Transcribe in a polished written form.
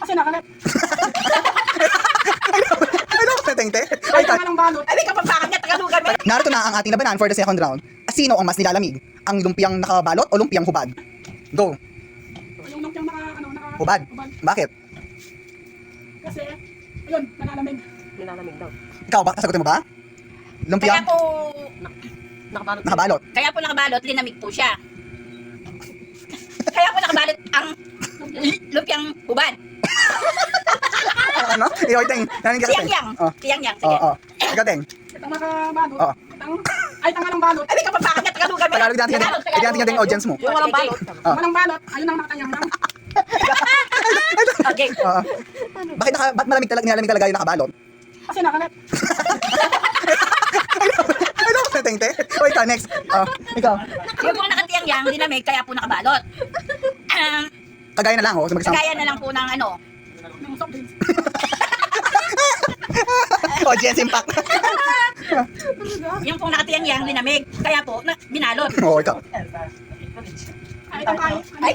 Kasi nakalat. Ano ka, Tengte? Ay, tanga ng balot. Ay, kapampangan niya, Tagalugan mo. Narito na ang ating labanan for the second round. Sino ang mas nilalamig? Ang lumpiang nakabalot o lumpiang hubad? Go. Yung lumpiang naka... Hubad. Bakit? Kasi, ayun, nalalamig. Nilalamig daw. Ikaw ba? Sagutin mo ba? Kaya Lumpiang po, nakabalot. nakabalot. Kaya po nakabalot, linamig po siya. Kaya po nakabalot ang lumpiang hubad. Ano? Ikaw, Teng. Narinig ka, Teng. Tiyang-yang. Oh. Tiyang-yang, Oo, sige. oo. Ikaw, Teng. Itang nakabalot. Oo. Ay, tanga ng balot. Ay, kapampangan niya, Tagalugan mo. Tagalog natin yung natin yung audience mo. Yung walang balot. Oh. Walang balot. Ayun ang nakatayang lang. Okay. Oo. Ba't nilalamig talaga yung nakabalot? Kasi nakalat. Ano ka, Tengte? O, ikaw, next. Ikaw. Yung po nakatiyang-yang, linamig, kaya po nakabalot. Kagaya na lang, oh. Mag-example. Kaya na lang po ng ano, Ng soft drinks. Audience impact. yung pong nakatiyang-yang, linamig, kaya po, binalot. Oo, ikaw. Ay, itang ay. Ay,